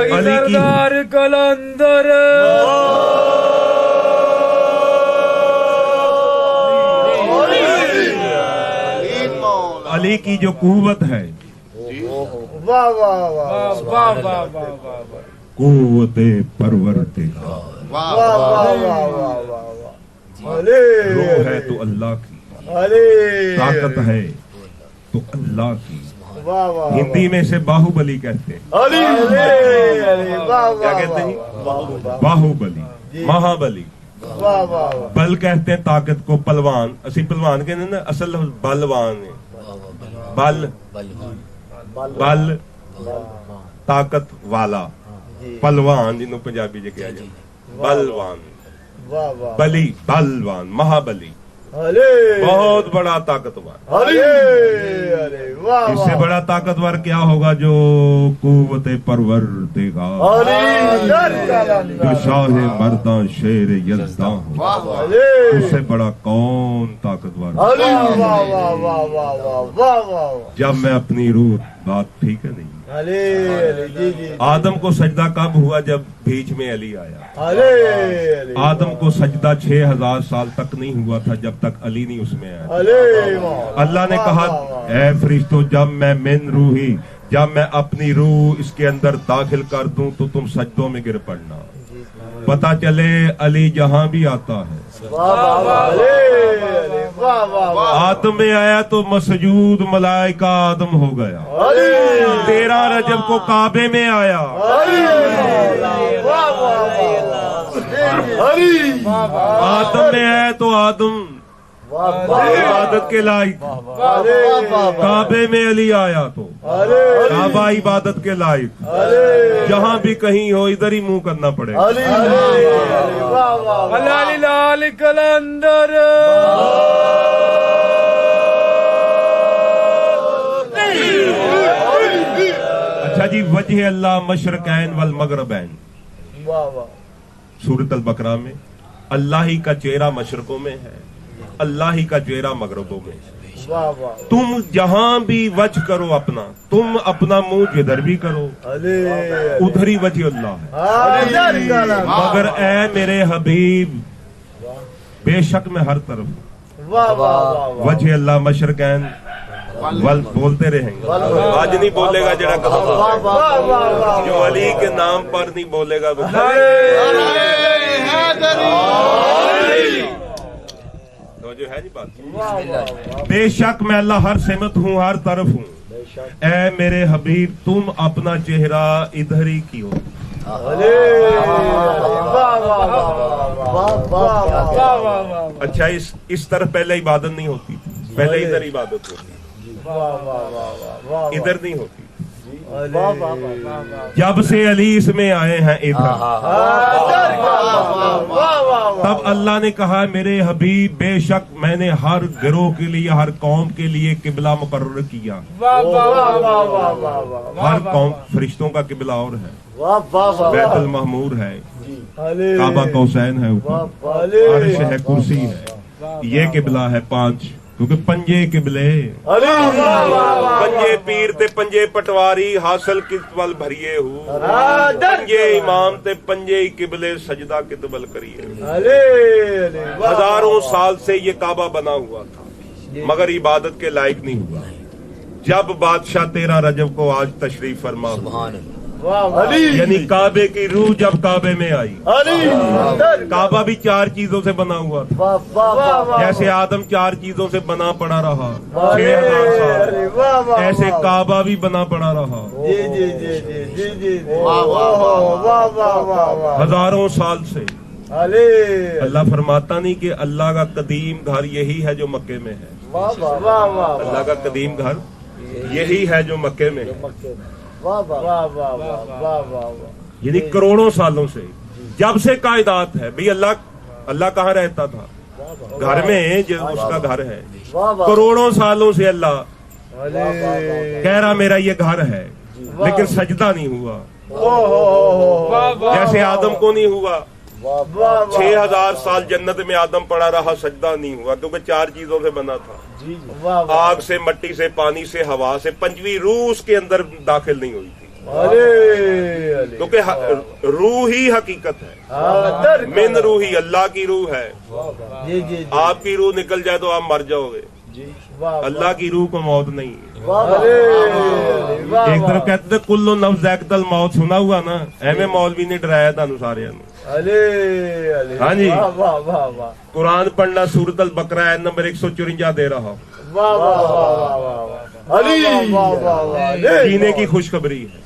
सरदार कलंदर अली की जो कुव्वत है, वाह वाह वाह वाह वाह वाह वाह कुव्वते परवरदिगार, वाह वाह वाह वाह वाह वाह अरे रूह है तो अल्लाह की, अरे ताकत है तो अल्लाह की। वाह वाह हिंदी में इसे बाहुबली कहते हैं। अरे अरे वाह क्या वाह कहते हैं? वाह बाहुबली, महाबली। वाह वाह बल कहते हैं ताकत को, पलवान असी पलवान कहते ना, असल बलवान है। बल बल ताकत वाला, पलवान जिन्हों पंजाबी च कहा जाए बलवान, वाह वाह बली बलवान, महाबली, अरे बहुत बड़ा ताकतवर। अरे अरे वाह इससे बड़ा ताकतवर क्या होगा जो कुव्वते परवरदिगार, अरे जो शाह मर्दा शेर यज़दा हो, अरे उससे बड़ा कौन ताकतवर। अरे वाह वाह वाह वाह वाह वाह वाह जब मैं अपनी रूह, बात ठीक है नहीं? अरे अरे जी जी आदम को सजदा कब हुआ? जब बीच में अली आया। अरे अरे आदम को सजदा 6000 साल तक नहीं हुआ था जब तक अली नहीं उसमें आया। अरे वाह अल्लाह ने कहा, ऐ फरिश्तों, जब मैं मिन रूही, जब मैं अपनी रूह इसके अंदर दाखिल कर दूं तो तुम सजदों में गिर पड़ना। पता चले अली जहां भी आता है, वाह वाह वाह अरे अरे वाह वाह वाह आदम में आया तो मसजूद मलाइका आदम हो गया। अरे 13 रजब को काबे में आया, अरे वाह वाह वाह अरे आदम में आया तो आदम इबादत के लायक, अरे काबे में अली आया तो अरे काबा इबादत के लायक। अरे जहां भी कहीं हो इधर ही मुंह करना पड़ेगा। अरे वाह वाह अलाली लाल कलंदर अच्छा जी, वजह अल्लाह मशरकैन वल मगरबैन, वाह वाह सूरत अल बकरा में अल्लाह ही का चेहरा मशरकों में है, अल्लाह ही का चेहरा मगरबों में है। वाह वाह तुम जहां भी वजह करो अपना, तुम अपना मुंह जिधर भी करो अरे उधर ही वजह अल्लाह है। मगर ए मेरे हबीब, बेशक मैं हर तरफ वाह वाह वाह वजह अल्लाह मशरकैन वल बोलते रहेंगे। आज नहीं बोलेगा जरा वाह वाह वाह वाह जो अली के नाम पर नहीं बोलेगा वो तो जो है नहीं बात। बेशक मैं अल्लाह हर सिमत हूँ, हर तरफ हूँ। ऐ मेरे हबीब, तुम अपना चेहरा इधर ही कियो। अरे वाह वाह वाह वाह वाह अच्छा, इस तरफ पहले इबादत नहीं होती थी, पहले इधर इबादत होती, इधर नहीं होती। जब से अली इसमें आए हैं इधर, तब अल्लाह ने कहा, मेरे हबीब, बेशक मैंने हर गिरोह के लिए, हर कौम के लिए किबला मुकर्रर किया। हर कौम, फरिश्तों का किबला और है, बैतुल महमूर है, काबा कौसैन है, ऊपर अर्श है, कुर्सी है, ये किबला है 5, क्योंकि पंजे किबले, पंजे पीर ते पंजे पटवारी, हासिल किस वल भरिए हूँ, पंजे इमाम ते पंजे किबले, सजदा कितबल करिए। हजारों साल से ये काबा बना हुआ था मगर इबादत के लायक नहीं हुआ। जब बादशाह 13 रजब को आज तशरीफ फरमा, यानी काबे की रूह जब काबे में आई, काबा भी 4 चीजों से बना हुआ था। जैसे आदम 4 चीजों से बना पड़ा रहा 6000 साल, ऐसे काबा भी बना पड़ा रहा हजारों साल से। अल्लाह फरमाता नहीं कि अल्लाह का कदीम घर यही है जो मक्के में है, अल्लाह का कदीम घर यही है जो मक्के में है। यानी करोड़ों सालों से, जब से कायदात है भाई, अल्लाह कहाँ रहता था? घर में, जो उसका घर है। करोड़ों सालों से अल्लाह कह रहा मेरा ये घर है, लेकिन सजदा नहीं हुआ। जैसे आदम को नहीं हुआ, 6000 साल जन्नत में आदम पड़ा रहा, सजदा नहीं हुआ, क्योंकि 4 चीजों से बना था, आग से, मट्टी से, पानी से, हवा से। 5वीं रूह उसके अंदर दाखिल नहीं हुई थी। क्योंकि रूह ही हकीकत है। मिन रूही, अल्लाह की रूह है। जी जी आपकी रूह निकल जाए तो आप मर जाओगे, अल्लाह की रूह को मौत नहीं है। एक तरफ कहते थे कुल्लो नफ्स ज़ाइक़तुल मौत, सुना हुआ ना, एवें मौलवी ने डराया थानू सारिਆਂ ਨੂੰ। हाँ जी, कुरान पढ़ना, सूरत अल बकरा आयत नंबर 154 दे रहा हूँ। जीने की खुशखबरी है।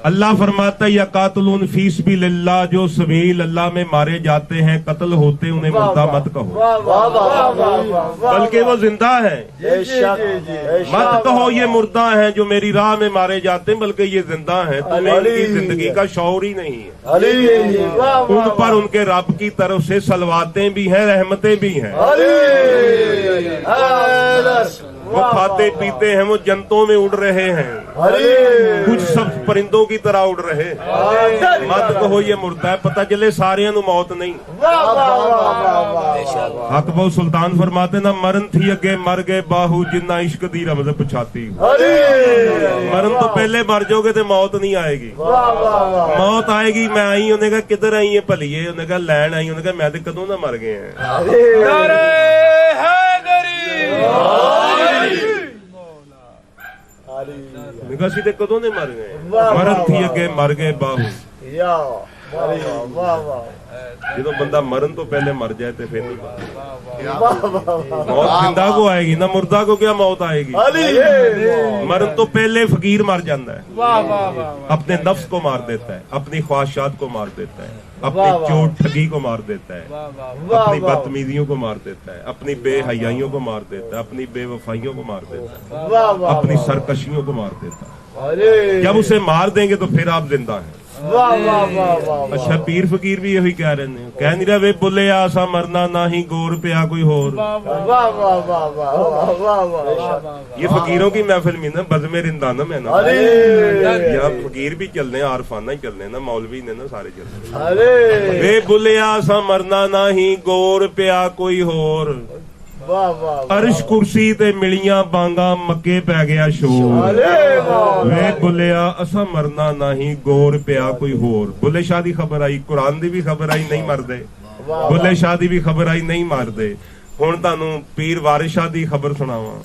अल्लाह फरमाता है या कातलून फी सबिलिल्लाह, जो सबील अल्लाह में मारे जाते हैं, कत्ल होते उन्हें मुर्दा मत कहो, बल्कि वो जिंदा है। मत कहो ये मुर्दा है जो मेरी राह में मारे जाते हैं, बल्कि ये जिंदा है। तुम्हें इनकी जिंदगी का शौर ही नहीं है। उन पर उनके रब की तरफ से सलवातें भी हैं, रहमतें भी हैं। वो खाते पीते हैं, वो जंतों में उड़ रहे हैं, कुछ सब परिंदों की तरह उड़ रहे हैं। मत कहो ये मुर्दा है, पता चले सारिਆਂ ਨੂੰ मौत नहीं। हक बहु सुल्तान फरमाते ना, मरण थी अगे मर गए बाहू, जिन्ना इश्क दी रमज पछाती। मरण तो पहले मर जाओगे तो मौत नहीं आएगी। मौत आएगी, मैं आई, उन्हें कहा किधर आई है भलीए, उन्हें कहा लैन आई, उन्हें कहा मैं तो कदों ना मर गए हैं। नारे हैदरी निकासी ते कदों ने मर गए। मरण थी अगे मर गए बाहू। ਜਦੋਂ ਬੰਦਾ ਮਰਨ ਤੋਂ ਪਹਿਲੇ ਮਰ ਜਾਏ ਤੇ ਫਿਰ ਨਹੀਂ मौत जिंदा को आएगी ना, मुर्दा को क्या मौत आएगी। मरण तो पहले फकीर मर जाता है, अपने नफ्स को मार देता है, अपनी ख्वाहिशात को मार देता है, अपनी चोट ठगी को मार देता है, अपनी बदतमीजियों को मार देता है, अपनी बेहयाइयों को मार देता है, अपनी बेवफाइयों को मार देता है, अपनी सरकशियों को मार देता है। जब उसे मार देंगे तो फिर आप जिंदा हैं। अच्छा, पीर फकीर भी यही कह रहे हैं, कह नहीं रहा वे बुले आसा मरना ना ही गोर पिया कोई होर। ये फकीरों की महफिल में ना, बज़्म रिंदाना में ना, यहाँ फकीर भी चल रहे हैं, आरफाना ही चल रहे हैं ना, मौलवी ने ना सारे चल रहे हैं। वे बुले आसा मरना ना ही गोर पिया कोई होर, अरश कुर्सी ते मिलियां बांगा मक्के पै गया शोर। वे बुलिया असा मरना नहीं गोर पिया कोई होर। बुले शाह दी खबर आई, कुरान दी भी खबर आई, नहीं मरदे। बुले शाह दी भी खबर आई, नहीं मरदे। हुण तुहानू पीर वारिस शाह दी खबर सुणावां।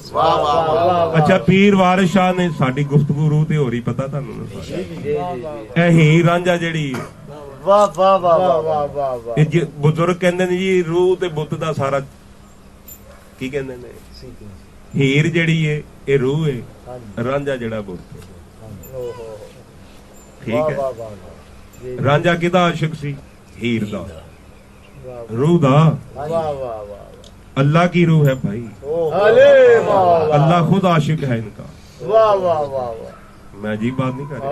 अच्छा, पीर वारिस शाह ने साडी गुफ्तगू रूह ते हो रही, पता तुहानू ए हीर रांझा जेड़ी बुजुर्ग कहंदे ने जी, रूह ते बुत दा सारा की कहंदे ने, हीर जड़ी है ये रूह है, रांझा जड़ा बुत। ठीक है, रांझा किदा आशिक सी? हीर दा, रूह दा। अल्लाह की रूह है भाई, अल्लाह खुद आशिक है इनका। मैं अजीब बात नहीं कर रहा।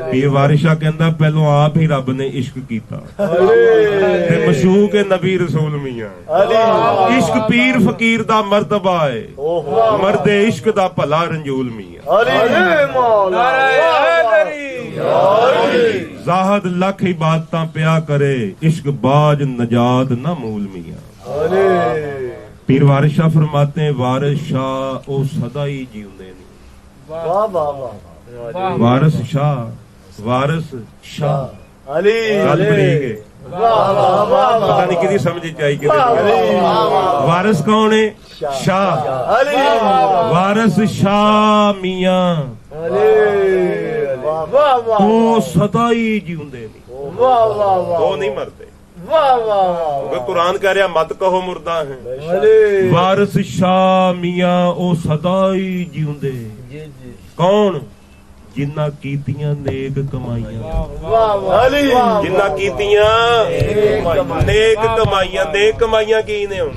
पीर वारिस शाह कहंदा पहलों आप ही रब ने इश्क कीता ते मशूक नबी रसूल मियां। इश्क पीर फकीर दा मर्तबा है, मर्दे इश्क दा भला रंजूल मियां। जाहद लख इबादतां पिया करे, इश्क बाज नजात ना मूल मियां। पीर वारिस शाह फरमाते हैं, वारिस शाह ओ सदा ही जीउंदे ने। वारिस शाह, वारिस शाह अली पता नहीं किसी समझ चाहिए। वारिस कौन है? शाह। वारिस शाह मियां वो सदा ही जीउंदे ने, वो नहीं मरते। कुरान कह रहा मत कहो मुर्दा है। वारिस शाह मियां ओ सदा ही जीउंदे। कौन? जिन्ना कीतियां नेक कमाइयां, जिन्ना कीतियां नेक कमाइयां। नेक कमाइयां की ने हुण?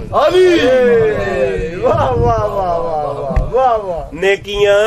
नेकियां